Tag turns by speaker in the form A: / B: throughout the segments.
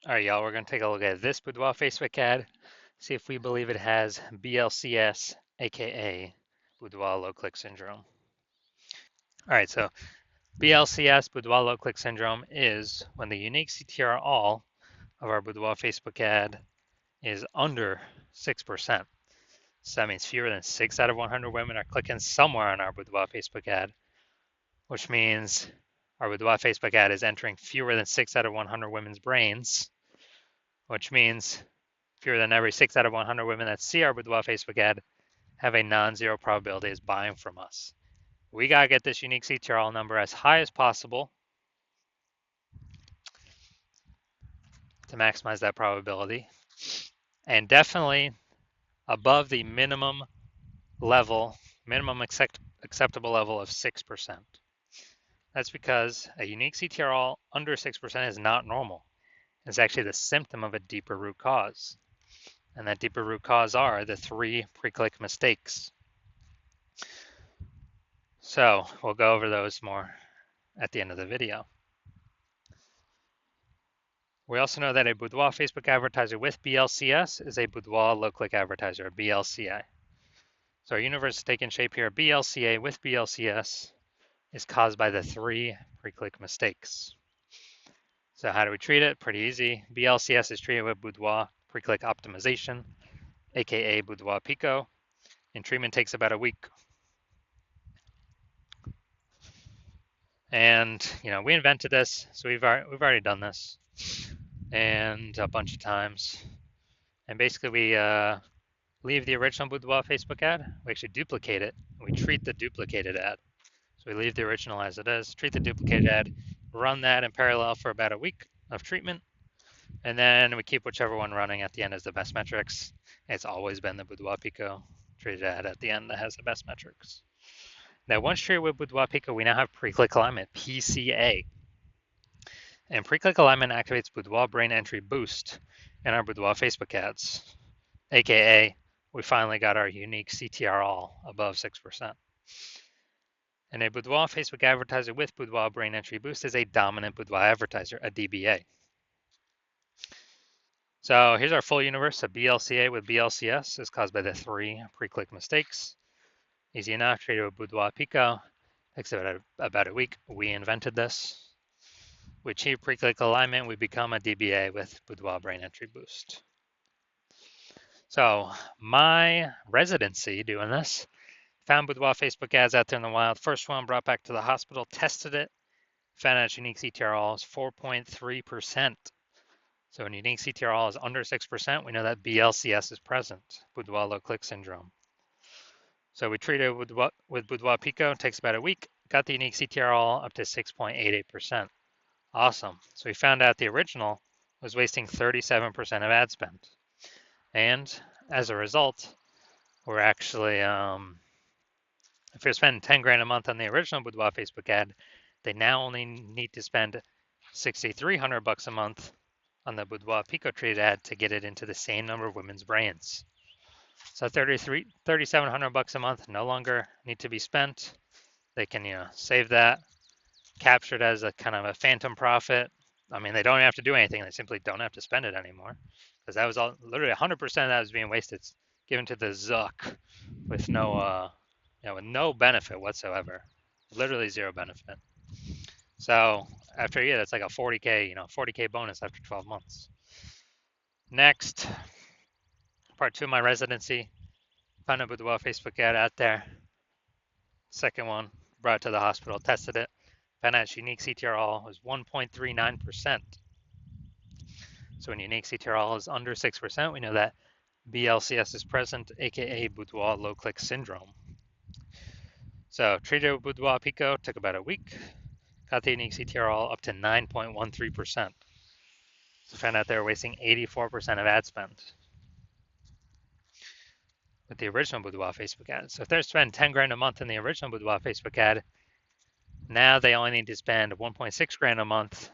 A: All right, y'all, we're going to take a look at this Boudoir Facebook ad, see if we believe it has BLCS, aka Boudoir low click syndrome. All right, so BLCS, Boudoir low click syndrome, is when the unique CTR all of our Boudoir Facebook ad is under 6%. So that means fewer than 6 out of 100 women are clicking somewhere on our Boudoir Facebook ad, which means our Boudoir Facebook ad is entering fewer than 6 out of 100 women's brains, which means fewer than every 6 out of 100 women that see our Boudoir Facebook ad have a non-zero probability of buying from us. We got to get this unique CTRL number as high as possible to maximize that probability, and definitely above the minimum level, minimum acceptable level of 6%. That's because a unique CTRL under 6% is not normal. It's actually the symptom of a deeper root cause. And that deeper root cause are the 3 pre-click mistakes. So we'll go over those more at the end of the video. We also know that a Boudoir Facebook advertiser with BLCS is a Boudoir low-click advertiser, a BLCA. So our universe is taking shape here. BLCA with BLCS is caused by the 3 pre-click mistakes. So how do we treat it? Pretty easy. BLCS is treated with Boudoir pre-click optimization, aka Boudoir PCO, and treatment takes about a week. And we invented this, so we've already done this, and a bunch of times. And basically, we leave the original Boudoir Facebook ad. We actually duplicate it. We treat the duplicated ad. So we leave the original as it is, treat the duplicated ad, run that in parallel for about a week of treatment, and then we keep whichever one running at the end as the best metrics. It's always been the Boudoir Pico treated ad at the end that has the best metrics. Now, once treated with Boudoir Pico, we now have pre-click alignment, PCA. And pre-click alignment activates Boudoir brain entry boost in our Boudoir Facebook ads, aka we finally got our unique CTR all above 6%. And a Boudoir Facebook advertiser with Boudoir brain entry boost is a dominant Boudoir advertiser, a DBA. So here's our full universe. A BLCA with BLCS is caused by the 3 pre-click mistakes. Easy enough, treated with Boudoir Pico. Takes about a week. We invented this. We achieve pre-click alignment. We become a DBA with Boudoir brain entry boost. So my residency doing this, found Boudoir Facebook ads out there in the wild. First one brought back to the hospital, tested it, found out its unique CTRL is 4.3%. So when unique CTRL is under 6%, we know that BLCS is present, Boudoir low click syndrome. So we treated it with Boudoir Pico, it takes about a week, got the unique CTRL up to 6.88%. Awesome. So we found out the original was wasting 37% of ad spend. And as a result, we're actually, if you're spending 10 grand a month on the original Boudoir Facebook ad, they now only need to spend 6,300 bucks a month on the Boudoir Pico treated ad to get it into the same number of women's brains. So 3,700 bucks a month no longer need to be spent. They can, save that, capture it as a kind of a phantom profit. I mean, they don't have to do anything. They simply don't have to spend it anymore, because that was all literally 100% of that was being wasted, given to the Zuck with no, with no benefit whatsoever, literally zero benefit. So after a year, that's like a 40K, 40K bonus after 12 months. Next, part 2 of my residency, found a Boudoir Facebook ad out there. Second one, brought it to the hospital, tested it, found out its unique CTRL was 1.39%. So when unique CTRL is under 6%, we know that BLCS is present, aka Boudoir low click syndrome. So treated with Boudoir Pico, took about a week, got the unique CTRL up to 9.13%. So found out they were wasting 84% of ad spend with the original Boudoir Facebook ad. So if they're spending 10 grand a month in the original Boudoir Facebook ad, now they only need to spend 1.6 grand a month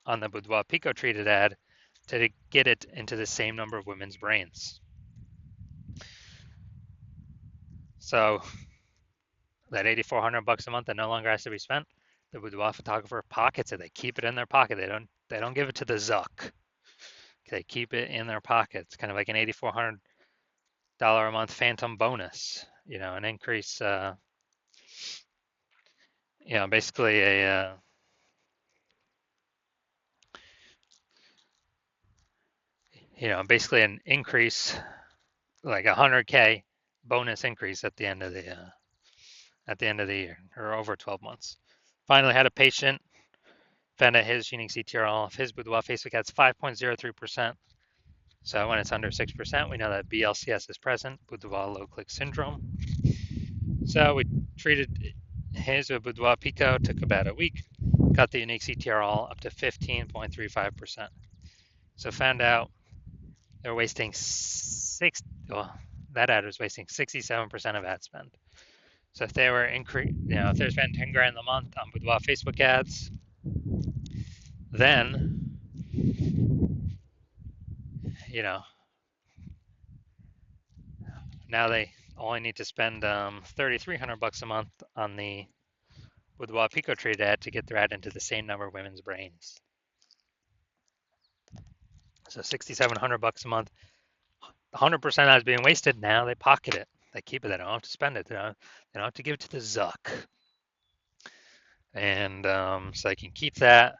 A: on the Boudoir Pico treated ad to get it into the same number of women's brains. So that 8,400 bucks a month that no longer has to be spent, the Boudoir photographer pockets it. They keep it in their pocket. They don't give it to the Zuck. They keep it in their pockets, kind of like an $8,400 a month phantom bonus, an increase, basically basically an increase, like 100K bonus increase at the end of the year, or over 12 months. Finally had a patient, found out his unique CTRL of his Boudoir Facebook ads 5.03%. So when it's under 6%, we know that BLCS is present, Boudoir low click syndrome. So we treated his with Boudoir PCO, took about a week, got the unique CTRL up to 15.35%. So found out they're wasting that ad was wasting 67% of ad spend. So if they were if they're spending 10 grand a month on Boudoir Facebook ads, then, now they only need to spend $3,300 a month on the Boudoir Pico trade ad to get their ad into the same number of women's brains. So $6,700 a month, 100% that's being wasted. Now they pocket it. They keep it. They don't have to spend it. They don't have to give it to the Zuck. And so they can keep that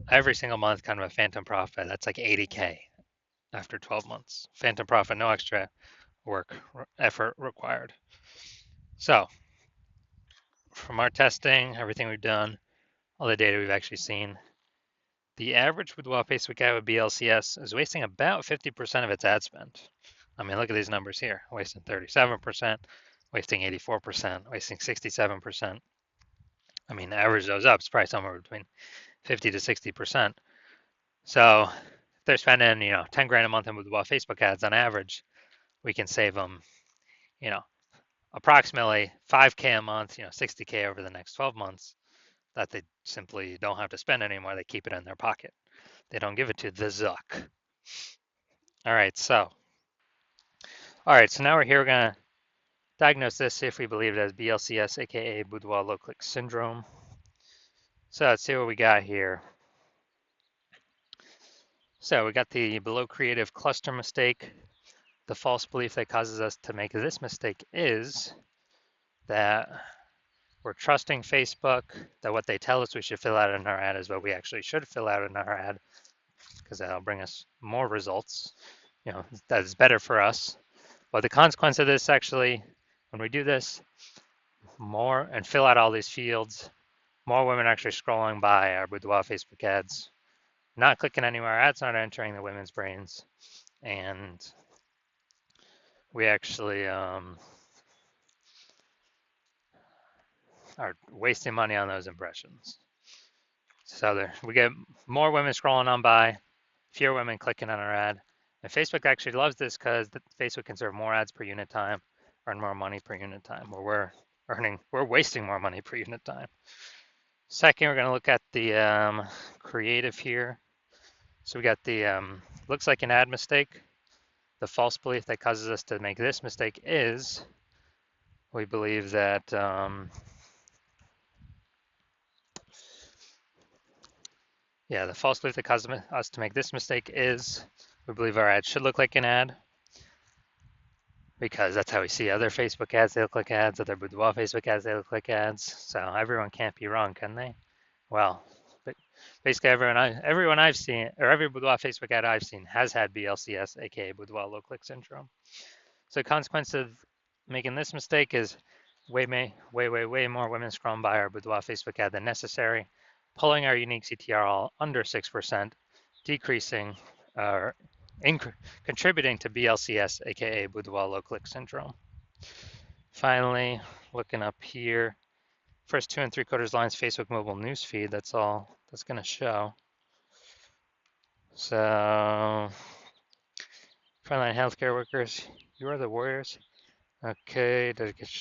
A: every single month, kind of a phantom profit. That's like 80K after 12 months. Phantom profit, no extra effort required. So from our testing, everything we've done, all the data we've actually seen, the average Boudoir Facebook ad with BLCS is wasting about 50% of its ad spend. I mean, look at these numbers here, wasting 37%, wasting 84%, wasting 67%. I mean, average those up, it's probably somewhere between 50 to 60%. So if they're spending, 10 grand a month in Boudoir Facebook ads on average, we can save them, approximately 5K a month, 60K over the next 12 months that they simply don't have to spend anymore. They keep it in their pocket. They don't give it to the Zuck. All right, so now we're here. We're going to diagnose this, see if we believe it as BLCS, aka Boudoir low click syndrome. So let's see what we got here. So we got the below creative cluster mistake. The false belief that causes us to make this mistake is that we're trusting Facebook, that what they tell us we should fill out in our ad is what we actually should fill out in our ad, because that'll bring us more results. That is better for us. But the consequence of this, actually, when we do this more and fill out all these fields, more women are actually scrolling by our Boudoir Facebook ads, not clicking anywhere, ads not entering the women's brains, and we actually are wasting money on those impressions. So we get more women scrolling on by, fewer women clicking on our ad. And Facebook actually loves this because Facebook can serve more ads per unit time, earn more money per unit time, where we're wasting more money per unit time. Second, we're going to look at the creative here. So we got the looks like an ad mistake. The false belief that causes us to make this mistake is we believe that the false belief that causes us to make this mistake is we believe our ad should look like an ad, because that's how we see other Facebook ads. They look like ads. Other Boudoir Facebook ads, they look like ads. So everyone can't be wrong, can they? Well, basically everyone I've seen, or every Boudoir Facebook ad I've seen, has had BLCS, aka Boudoir low click syndrome. So the consequence of making this mistake is way more women scrolling by our Boudoir Facebook ad than necessary, pulling our unique CTRL under 6%, decreasing or contributing to BLCS, aka Boudoir low click syndrome. Finally, looking up here, first 2 3/4 lines Facebook mobile newsfeed. That's all that's going to show. So, frontline healthcare workers, you are the warriors. Okay,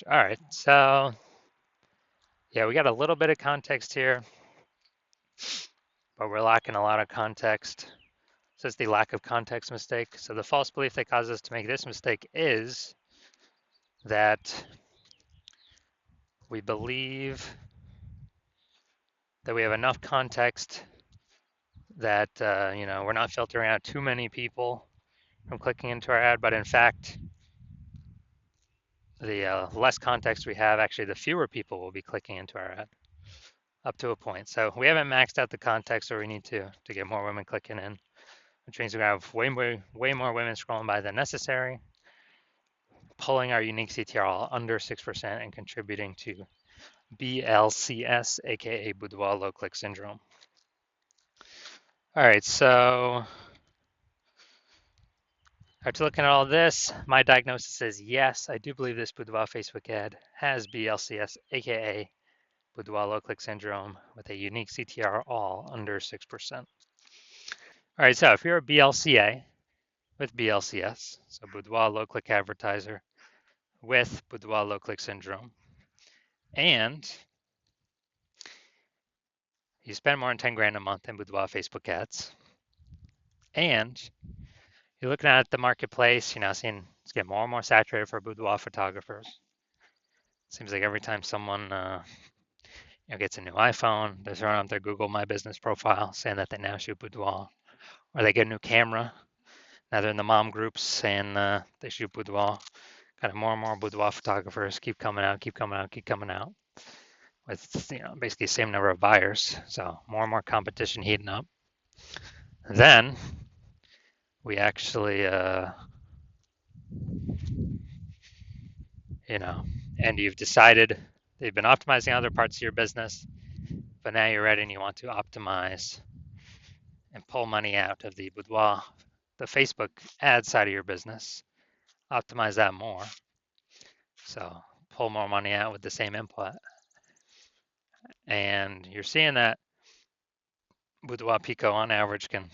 A: all right. So, yeah, we got a little bit of context here, but we're lacking a lot of context. So it's the lack of context mistake. So the false belief that causes us to make this mistake is that we believe that we have enough context that we're not filtering out too many people from clicking into our ad, but in fact, the less context we have, actually, the fewer people will be clicking into our ad up to a point. So we haven't maxed out the context, or we need to get more women clicking in, which means we have way more women scrolling by than necessary, pulling our unique CTR under 6% and contributing to BLCS, aka Boudoir low click syndrome. All right, so after looking at all this, my diagnosis is yes, I do believe this Boudoir Facebook ad has BLCS, aka Boudoir low click syndrome, with a unique CTR all under 6%. All right, so if you're a BLCA with BLCS, so Boudoir low click advertiser with Boudoir low click syndrome, and you spend more than 10 grand a month in Boudoir Facebook ads, and you're looking at the marketplace, seeing it's getting more and more saturated for boudoir photographers. Seems like every time someone gets a new iPhone, they're throwing up their Google My Business profile saying that they now shoot boudoir, or they get a new camera. Now they're in the mom groups saying they shoot boudoir. Kind of more and more boudoir photographers keep coming out, with basically the same number of buyers. So more and more competition heating up. Then we actually and you've decided that you've been optimizing other parts of your business, but now you're ready and you want to optimize and pull money out of the boudoir, the Facebook ad side of your business, optimize that more. So pull more money out with the same input. And you're seeing that Boudoir PCO on average can,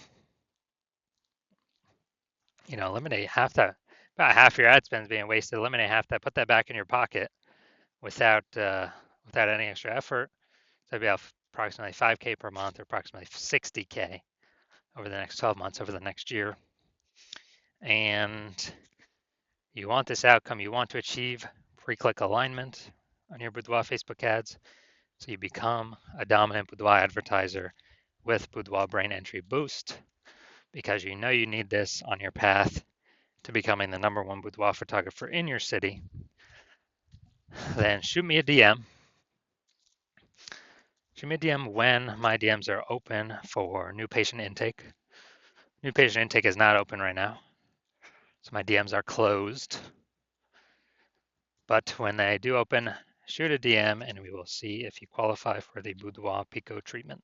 A: eliminate about half your ad spend being wasted, eliminate half that, put that back in your pocket without any extra effort. So it'd be approximately 5K per month, or approximately 60K over the next 12 months, over the next year. And you want this outcome, you want to achieve pre-click alignment on your Boudoir Facebook ads, so you become a dominant boudoir advertiser with Boudoir Brain Entry Boost, because you know you need this on your path to becoming the #1 boudoir photographer in your city. Then shoot me a DM. Shoot me a DM when my DMs are open for new patient intake. New patient intake is not open right now, so my DMs are closed. But when they do open, shoot a DM and we will see if you qualify for the Boudoir PCO treatment.